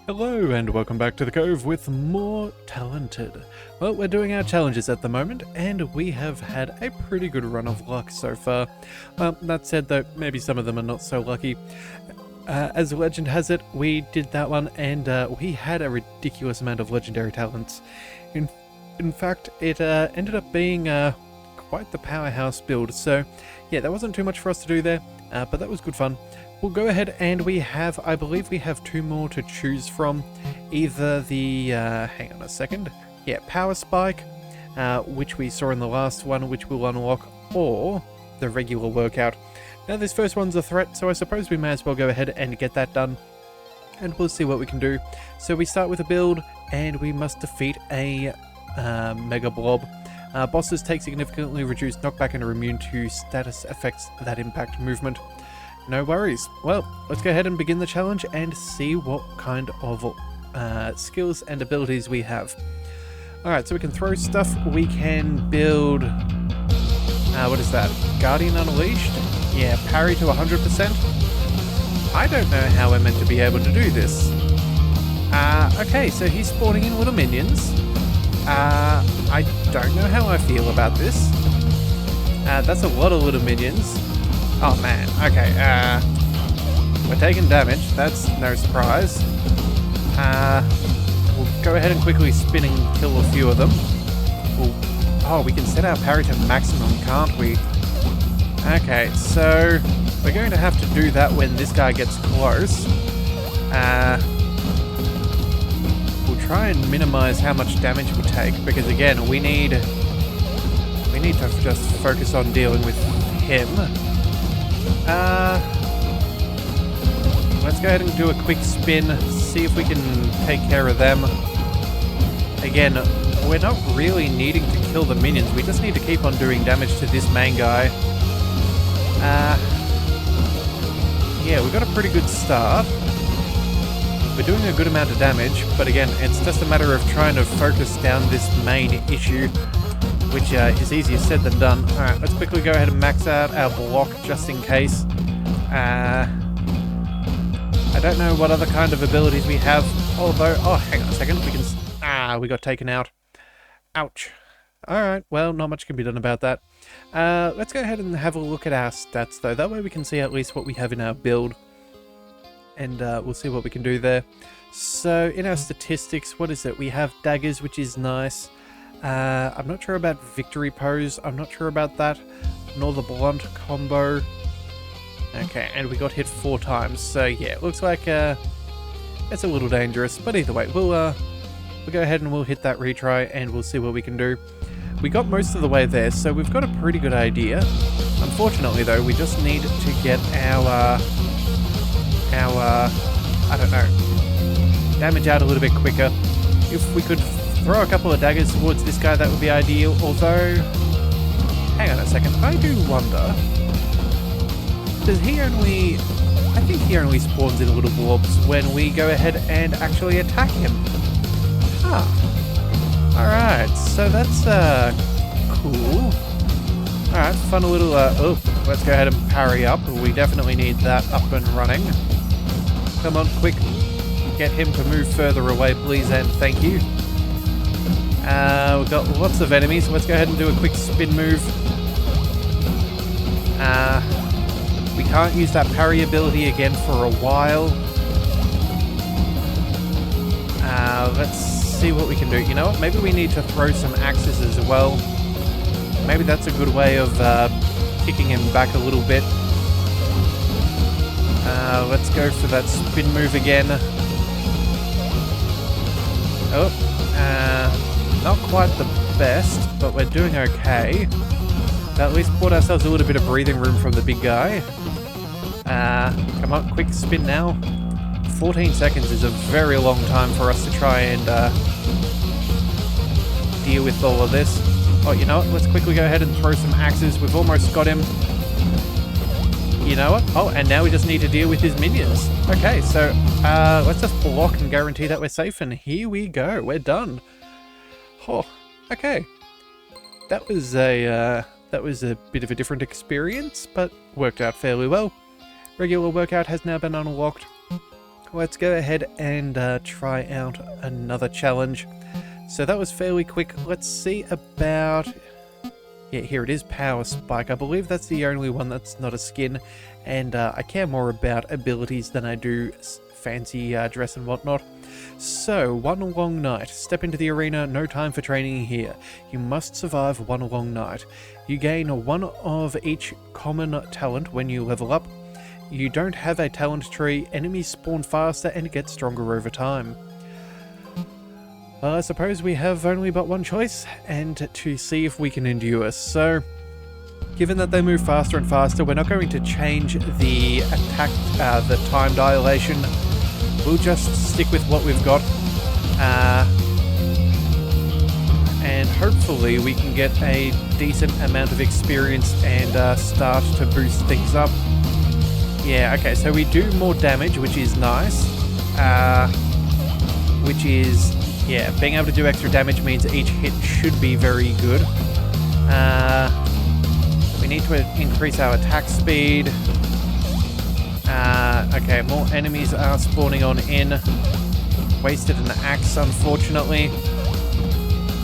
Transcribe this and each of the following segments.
Hello and welcome back to the Cove with more Talented. Well, we're doing our challenges at the moment and we have had a pretty good run of luck so far. Well, that said though, maybe some of them are not so lucky. As legend has it, we did that one and we had a ridiculous amount of legendary talents. In fact, it ended up being quite the powerhouse build, so yeah, that wasn't too much for us to do there, but that was good fun. We'll go ahead and I believe we have two more to choose from. Either the, hang on a second, yeah, Power Spike, which we saw in the last one, which we'll unlock, or the regular workout. Now this first one's a threat, so I suppose we may as well go ahead and get that done, and we'll see what we can do. So we start with a build, and we must defeat a Mega Blob. Bosses take significantly reduced knockback and are immune to status effects that impact movement. No worries. Well, let's go ahead and begin the challenge and see what kind of skills and abilities we have. Alright, so we can throw stuff. We can build... what is that? Guardian Unleashed? Yeah, parry to 100%. I don't know how we're meant to be able to do this. Okay, so he's spawning in little minions. I don't know how I feel about this. That's a lot of little minions. Oh man, okay, we're taking damage, that's no surprise. We'll go ahead and quickly spin and kill a few of them. Oh, we can set our parry to maximum, can't we? Okay, so we're going to have to do that when this guy gets close. We'll try and minimize how much damage we take, because again, we need to just focus on dealing with him. Let's go ahead and do a quick spin, see if we can take care of them. Again, we're not really needing to kill the minions, we just need to keep on doing damage to this main guy. Yeah, we got a pretty good start. We're doing a good amount of damage, but again, it's just a matter of trying to focus down this main issue, which is easier said than done. Alright, let's quickly go ahead and max out our block just in case. I don't know what other kind of abilities we have, although... Oh, hang on a second, we can... we got taken out. Ouch. Alright, well, not much can be done about that. Let's go ahead and have a look at our stats, though. That way we can see at least what we have in our build. And we'll see what we can do there. So, in our statistics, what is it? We have daggers, which is nice. I'm not sure about victory pose, I'm not sure about that, nor the blunt combo. Okay, and we got hit 4 times, so yeah, it looks like it's a little dangerous, but either way, we'll go ahead and we'll hit that retry and we'll see what we can do. We got most of the way there, so we've got a pretty good idea. Unfortunately though, we just need to get our I don't know, damage out a little bit quicker. If we could throw a couple of daggers towards this guy, that would be ideal, although... Hang on a second, I do wonder... Does he only... I think he only spawns in little blobs when we go ahead and actually attack him. Huh. Alright, so that's, cool. Alright, fun little, oh, let's go ahead and parry up. We definitely need that up and running. Come on, quick. Get him to move further away, please, and thank you. We've got lots of enemies, so let's go ahead and do a quick spin move. We can't use that parry ability again for a while. Let's see what we can do. You know what, maybe we need to throw some axes as well. Maybe that's a good way of kicking him back a little bit. Let's go for that spin move again. Oh, not quite the best, but we're doing okay. At least bought ourselves a little bit of breathing room from the big guy. Come on, quick spin now. 14 seconds is a very long time for us to try and deal with all of this. Oh, you know what? Let's quickly go ahead and throw some axes. We've almost got him. You know what? Oh, and now we just need to deal with his minions. Okay, so let's just block and guarantee that we're safe, and here we go. We're done. Oh, okay. That was a bit of a different experience, but worked out fairly well. Regular workout has now been unlocked. let's go ahead and try out another challenge. So that was fairly quick. Let's see about... Yeah, here it is, Power Spike. I believe that's the only one that's not a skin, and I care more about abilities than I do fancy dress and whatnot. So, one long night. Step into the arena, no time for training here. You must survive one long night. You gain one of each common talent when you level up. You don't have a talent tree, enemies spawn faster and get stronger over time. Well, I suppose we have only but one choice, and to see if we can endure. So, given that they move faster and faster, we're not going to change the attack, the time dilation. We'll just stick with what we've got. And hopefully we can get a decent amount of experience and start to boost things up. Yeah, okay, so we do more damage, which is nice. Which is... Yeah, being able to do extra damage means each hit should be very good. We need to increase our attack speed. Okay, more enemies are spawning on in. Wasted an axe, unfortunately.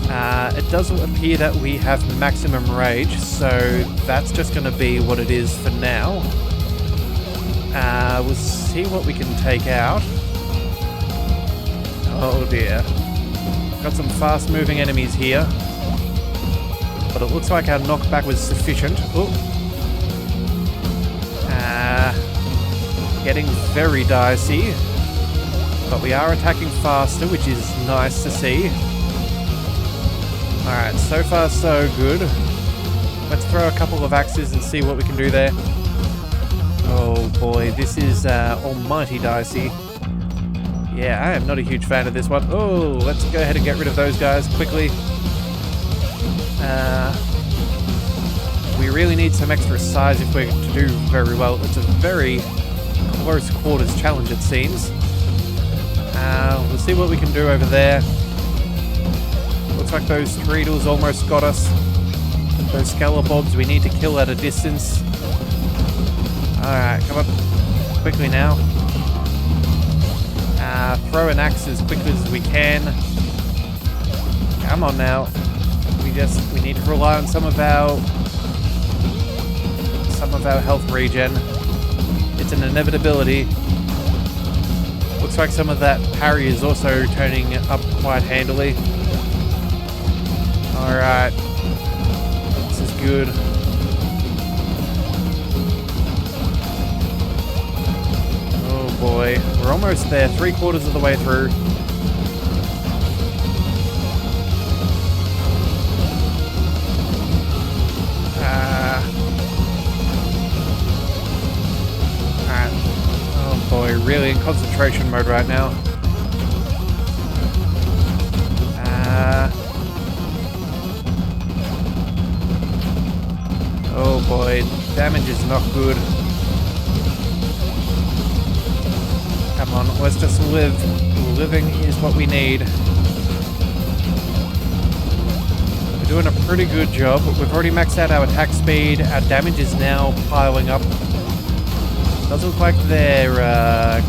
It does appear that we have maximum rage, so that's just going to be what it is for now. We'll see what we can take out. Oh dear. Got some fast-moving enemies here, but it looks like our knockback was sufficient. Oh. Getting very dicey, but we are attacking faster, which is nice to see. Alright, so far so good. Let's throw a couple of axes and see what we can do there. Oh boy, this is almighty dicey. Yeah, I am not a huge fan of this one. Oh, let's go ahead and get rid of those guys quickly. We really need some extra size if we're to do very well. It's a very close quarters challenge, it seems. We'll see what we can do over there. Looks like those Threedles almost got us. Those Scallopobs we need to kill at a distance. Alright, come on. Quickly now. Throw an axe as quickly as we can. Come on now. We need to rely on some of our health regen. It's an inevitability. Looks like some of that parry is also turning up quite handily. Alright. This is good. Oh boy. We're almost there. 3/4 of the way through. Boy, really in concentration mode right now. Oh boy, damage is not good. Come on, let's just live. Living is what we need. We're doing a pretty good job. We've already maxed out our attack speed. Our damage is now piling up. Does look like their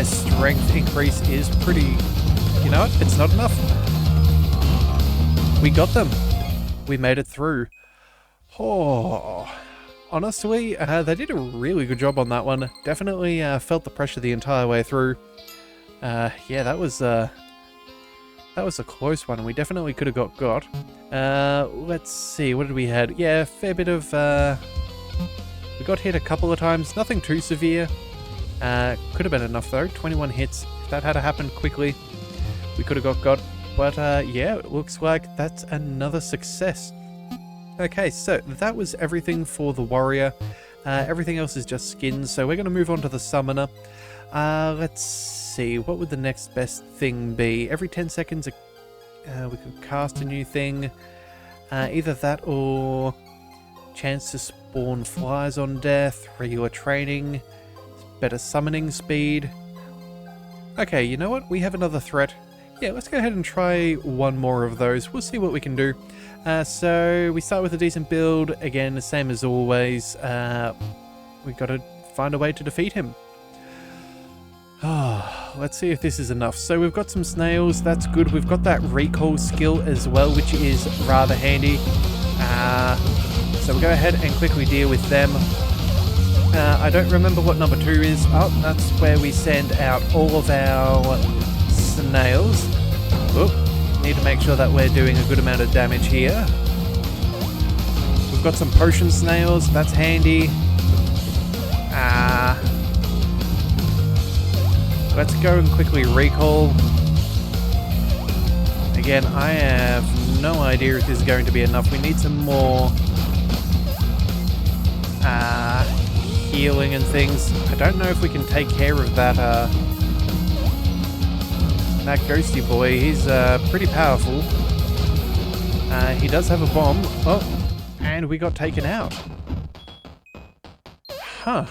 strength increase is pretty... You know what? It's not enough. We got them. We made it through. Oh, honestly, they did a really good job on that one. Definitely felt the pressure the entire way through. Yeah, that was a close one. We definitely could have got. Let's see, what did we had? Yeah, a fair bit of... We got hit a couple of times, nothing too severe. Could have been enough though, 21 hits. If that had happened quickly, we could have got. But yeah, it looks like that's another success. Okay, so that was everything for the warrior. Everything else is just skins, so we're going to move on to the summoner. Let's see, what would the next best thing be? Every 10 seconds we could cast a new thing. Either that or chance to spawn flies on death, regular training, better summoning speed. Okay, you know what? We have another threat. Yeah, let's go ahead and try one more of those. We'll see what we can do. So we start with a decent build. Again, the same as always. We've got to find a way to defeat him. Oh, let's see if this is enough. So we've got some snails, that's good. We've got that recall skill as well, which is rather handy. So we'll go ahead and quickly deal with them. I don't remember what number 2 is. Oh, that's where we send out all of our snails. Oop, need to make sure that we're doing a good amount of damage here. We've got some potion snails, that's handy. Let's go and quickly recall. Again, I have no idea if this is going to be enough. We need some more healing and things. I don't know if we can take care of that that ghosty boy. He's pretty powerful. He does have a bomb. Oh, and we got taken out. Huh.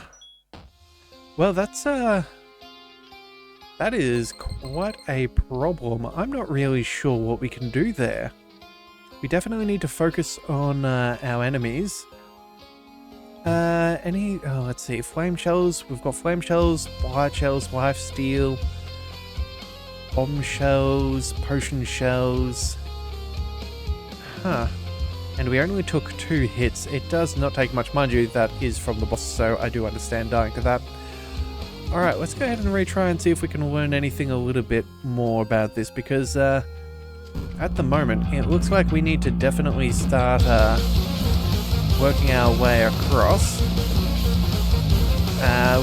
Well, that is quite a problem. I'm not really sure what we can do there. We definitely need to focus on our enemies. Let's see, flame shells. We've got flame shells, blight shells, life steal, bomb shells, potion shells. Huh. And we only took 2 hits. It does not take much, mind you, that is from the boss, so I do understand dying to that. Alright, let's go ahead and retry and see if we can learn anything a little bit more about this, because at the moment, it looks like we need to definitely start working our way across.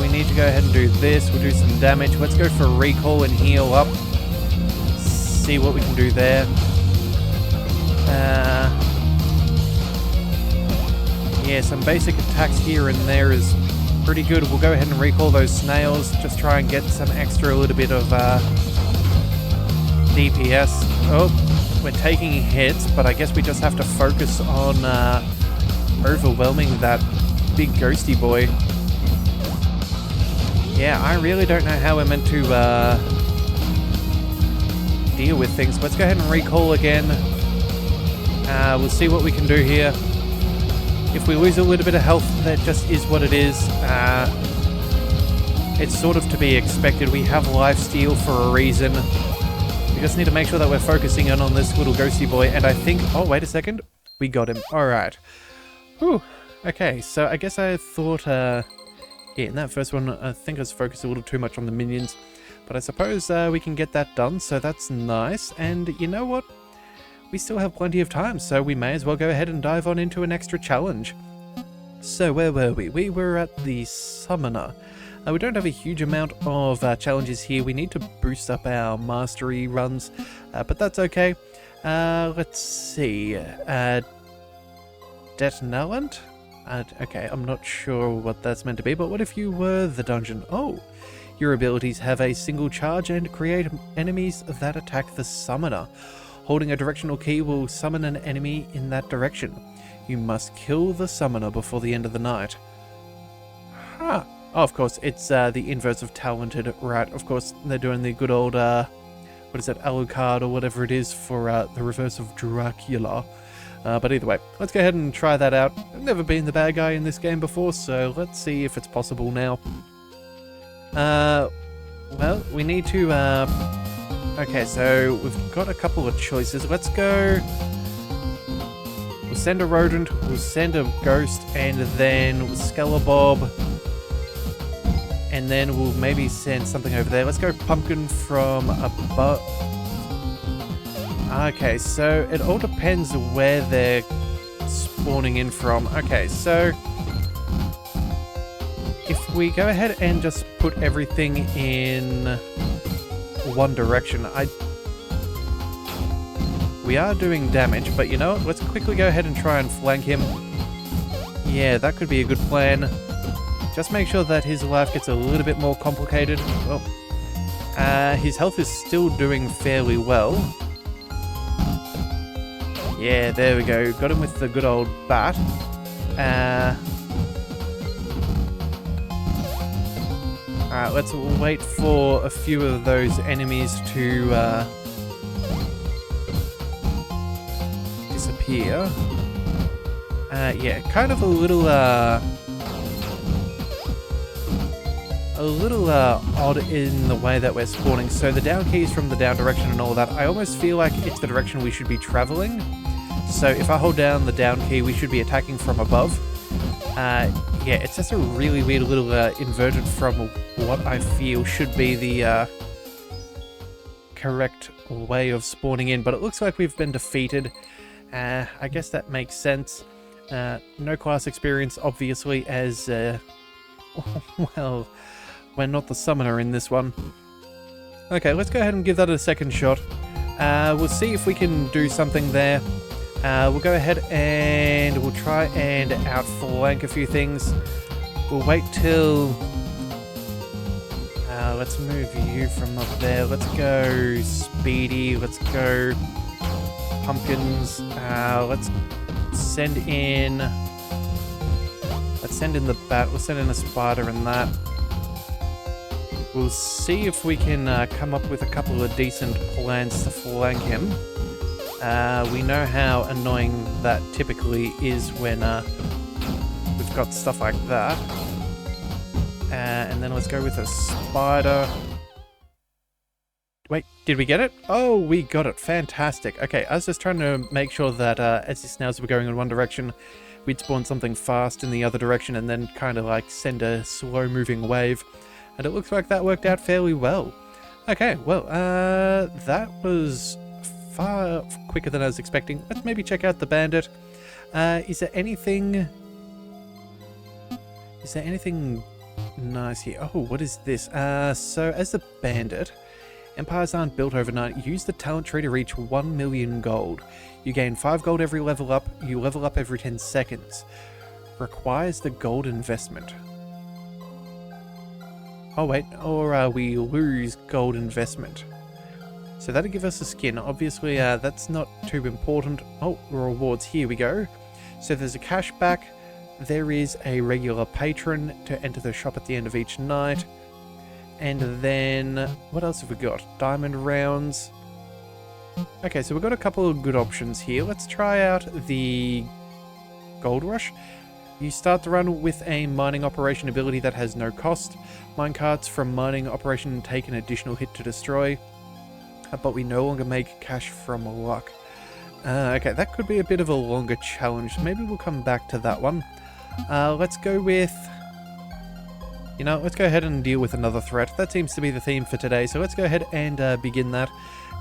We need to go ahead and do this. We'll do some damage. Let's go for recall and heal up. See what we can do there. Yeah, some basic attacks here and there is pretty good. We'll go ahead and recall those snails. Just try and get some extra little bit of DPS. Oh, we're taking hits, but I guess we just have to focus on overwhelming that big ghosty boy. Yeah, I really don't know how we're meant to deal with things. Let's go ahead and recall again. We'll see what we can do here. If we lose a little bit of health, that just is what it is. It's sort of to be expected. We have lifesteal for a reason. We just need to make sure that we're focusing in on this little ghosty boy. And I think... Oh, wait a second. We got him. Alright. Whew. Okay, so I guess I thought... yeah, in that first one, I think I was focused a little too much on the minions. But I suppose we can get that done, so that's nice. And you know what? We still have plenty of time, so we may as well go ahead and dive on into an extra challenge. So where were we? We were at the Summoner. We don't have a huge amount of challenges here. We need to boost up our mastery runs, but that's okay. Let's see. Detonant? Okay, I'm not sure what that's meant to be, but what if you were the dungeon? Oh, your abilities have a single charge and create enemies that attack the Summoner. Holding a directional key will summon an enemy in that direction. You must kill the Summoner before the end of the night. Huh. Oh, of course, it's the inverse of talented, right? Of course, they're doing the good old, what is it, Alucard or whatever it is for the reverse of Dracula. But either way, let's go ahead and try that out. I've never been the bad guy in this game before, so let's see if it's possible now. Well, we need to, okay, so we've got a couple of choices. Let's go... We'll send a rodent, we'll send a ghost, and then Skeleborb. And then we'll maybe send something over there. Let's go pumpkin from above. Okay, so it all depends where they're spawning in from. Okay, so if we go ahead and just put everything in one direction, we are doing damage, but you know what? Let's quickly go ahead and try and flank him. Yeah, that could be a good plan. Just make sure that his life gets a little bit more complicated. Well, his health is still doing fairly well. Yeah, there we go. Got him with the good old bat. Alright, let's wait for a few of those enemies to disappear. Yeah, kind of a little a little odd in the way that we're spawning. So the down key is from the down direction and all that. I almost feel like it's the direction we should be traveling. So if I hold down the down key, we should be attacking from above. Yeah, it's just a really weird little inverted from what I feel should be the correct way of spawning in. But it looks like we've been defeated. I guess that makes sense. No class experience, obviously, as, well, we're not the summoner in this one. Okay, let's go ahead and give that a second shot. We'll see if we can do something there. We'll go ahead and we'll try and outflank a few things. We'll wait till... let's move you from up there. Let's go Speedy. Let's go Pumpkins. Let's send in... Let's send in the bat. We'll send in a spider and that. We'll see if we can come up with a couple of decent plans to flank him. We know how annoying that typically is when we've got stuff like that. And then let's go with a spider. Wait, did we get it? Oh, we got it. Fantastic. Okay, I was just trying to make sure that as the snails were going in one direction, we'd spawn something fast in the other direction and then kind of like send a slow-moving wave. And it looks like that worked out fairly well. Okay, well, that was far quicker than I was expecting. Let's maybe check out the bandit. Is there anything nice here? Oh, what is this? So as the bandit, empires aren't built overnight. Use the talent tree to reach 1 million gold. You gain 5 gold every level up. You level up every 10 seconds. Requires the gold investment. Oh wait, or we lose gold investment. So that'll give us a skin. Obviously, that's not too important. Oh, rewards, here we go. So there's a cashback. There is a regular patron to enter the shop at the end of each night. And then, what else have we got? Diamond rounds. Okay, so we've got a couple of good options here. Let's try out the Gold Rush. You start the run with a mining operation ability that has no cost. Minecarts from mining operation take an additional hit to destroy. But we no longer make cash from luck. Okay, that could be a bit of a longer challenge. Maybe we'll come back to that one. Let's go with... You know, let's go ahead and deal with another threat. That seems to be the theme for today, so let's go ahead and begin that.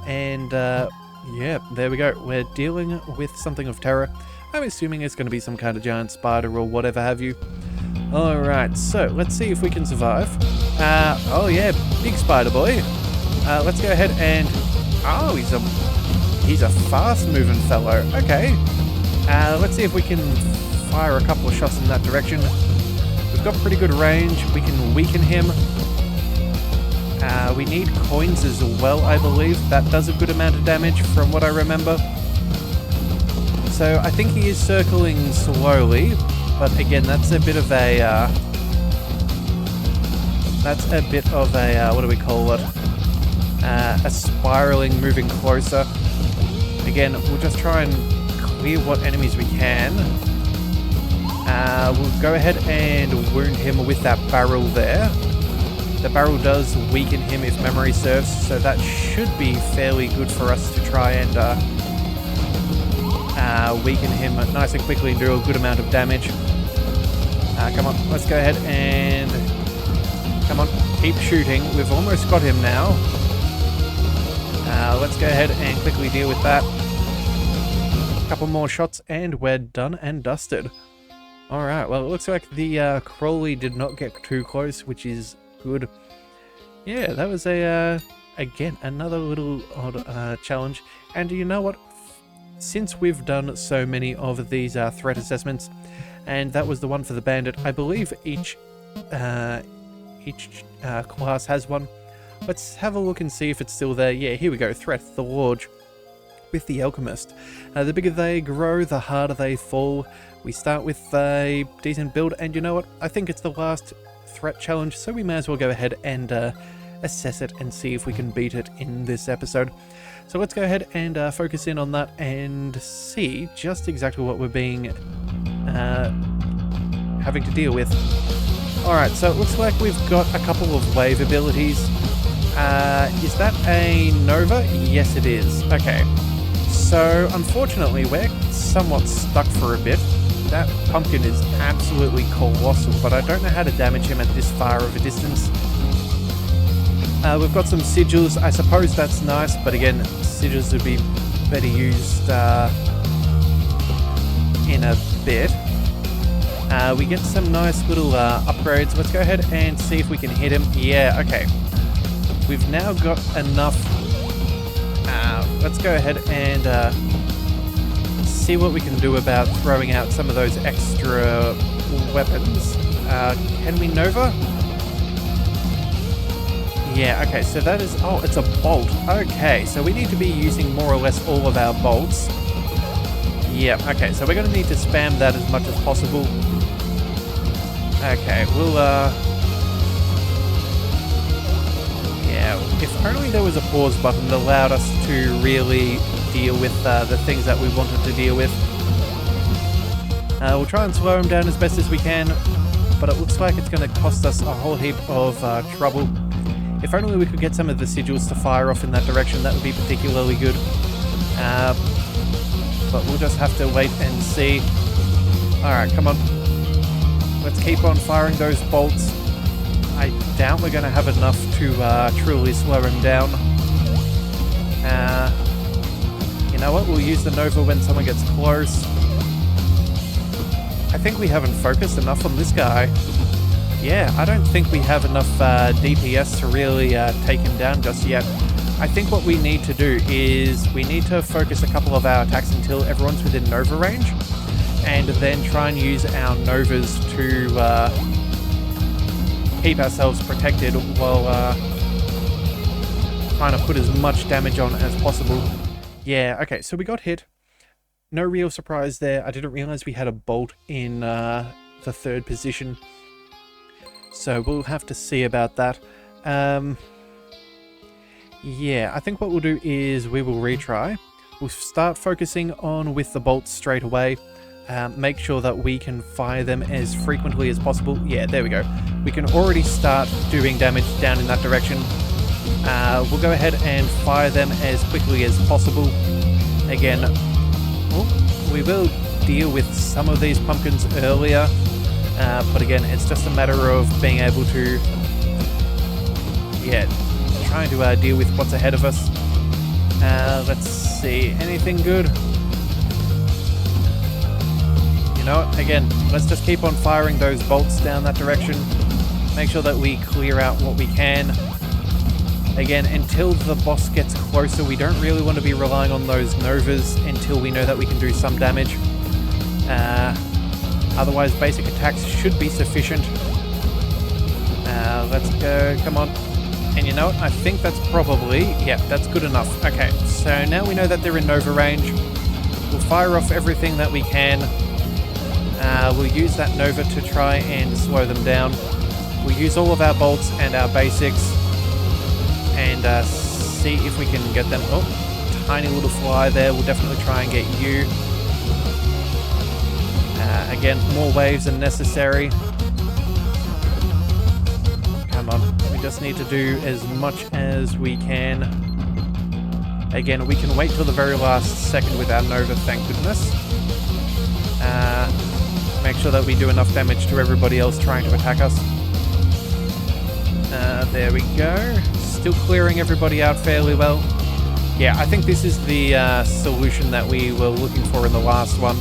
And, yeah, there we go. We're dealing with something of terror. I'm assuming it's going to be some kind of giant spider or whatever have you. Alright, so let's see if we can survive. Oh yeah, big spider boy. Let's go ahead and... Oh, he's a fast-moving fellow. Okay. Let's see if we can fire a couple of shots in that direction. We've got pretty good range. We can weaken him. We need coins as well, I believe. That does a good amount of damage from what I remember. So I think he is circling slowly, but again, that's a bit of a... what do we call it? A spiraling, moving closer. Again, we'll just try and clear what enemies we can. We'll go ahead and wound him with that barrel there. The barrel does weaken him if memory serves, so that should be fairly good for us to try and weaken him nice and quickly and do a good amount of damage. Come on, let's go ahead and... Come on, keep shooting. We've almost got him now. Let's go ahead and quickly deal with that. A couple more shots and we're done and dusted. Alright, well it looks like the Crowley did not get too close, which is good. Yeah, that was a, again, another little odd challenge. And you know what? Since we've done so many of these threat assessments, and that was the one for the bandit, I believe each class has one. Let's have a look and see if it's still there. Yeah, here we go. Threat, the Lodge, with the Alchemist. The bigger they grow, the harder they fall. We start with a decent build, and you know what? I think it's the last threat challenge, so we may as well go ahead and assess it and see if we can beat it in this episode. So let's go ahead and focus in on that and see just exactly what we're being having to deal with. Alright, so it looks like we've got a couple of wave abilities. Is that a Nova? Yes, it is. Okay. So, unfortunately, we're somewhat stuck for a bit. That pumpkin is absolutely colossal, but I don't know how to damage him at this far of a distance. We've got some sigils. I suppose that's nice, but again, sigils would be better used in a bit. We get some nice little upgrades. Let's go ahead and see if we can hit him. Yeah, okay. We've now got enough. Let's go ahead and see what we can do about throwing out some of those extra weapons. Can we Nova? Yeah, okay, so that is... Oh, it's a bolt. Okay, so we need to be using more or less all of our bolts. Yeah, okay, so we're going to need to spam that as much as possible. Okay, we'll, yeah, if only there was a pause button that allowed us to really deal with the things that we wanted to deal with. We'll try and slow him down as best as we can, but it looks like it's going to cost us a whole heap of trouble. If only we could get some of the sigils to fire off in that direction, that would be particularly good. But we'll just have to wait and see. Alright, come on. Let's keep on firing those bolts. I doubt we're going to have enough to truly slow him down. You know what? We'll use the Nova when someone gets close. I think we haven't focused enough on this guy. Yeah, I don't think we have enough DPS to really take him down just yet. I think what we need to do is we need to focus a couple of our attacks until everyone's within Nova range, and then try and use our Novas to keep ourselves protected while trying to put as much damage on as possible. Yeah, okay, so we got hit. No real surprise there. I didn't realize we had a bolt in the third position. So we'll have to see about that. Yeah, I think what we'll do is we will retry. We'll start focusing on with the bolts straight away. Make sure that we can fire them as frequently as possible. Yeah, there we go. We can already start doing damage down in that direction. We'll go ahead and fire them as quickly as possible. Again, we will deal with some of these pumpkins earlier. But again, it's just a matter of being able to, yeah, trying to deal with what's ahead of us. Let's see, anything good? You know what, again, let's just keep on firing those bolts down that direction. Make sure that we clear out what we can. Again, until the boss gets closer, we don't really want to be relying on those Novas until we know that we can do some damage. Otherwise, basic attacks should be sufficient. Let's go, come on. And you know what, I think that's probably, yeah, that's good enough. Okay, so now we know that they're in Nova range. We'll fire off everything that we can. We'll use that Nova to try and slow them down. We'll use all of our bolts and our basics and see if we can get them. Oh, tiny little fly there. We'll definitely try and get you. Again, more waves than necessary. Come on, we just need to do as much as we can. Again, we can wait till the very last second with our Nova, thank goodness. Make sure that we do enough damage to everybody else trying to attack us. There we go. Still clearing everybody out fairly well. Yeah, I think this is the solution that we were looking for in the last one.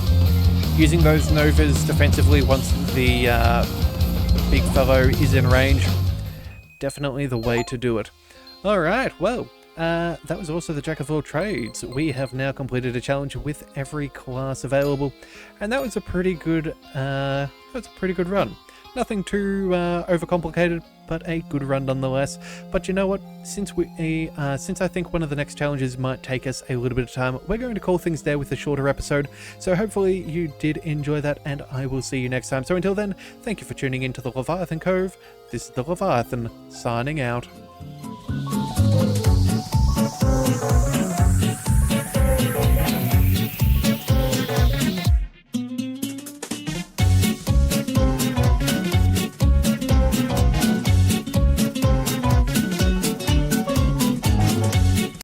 Using those Novas defensively once the big fellow is in range. Definitely the way to do it. Alright, well, that was also the Jack of all trades. We have now completed a challenge with every class available, and that was a pretty good run. Nothing too overcomplicated, but a good run nonetheless. But you know what? Since I think one of the next challenges might take us a little bit of time, we're going to call things there with a shorter episode. So hopefully you did enjoy that, and I will see you next time. So until then, thank you for tuning in to the Leviathan Cove. This is the Leviathan, signing out.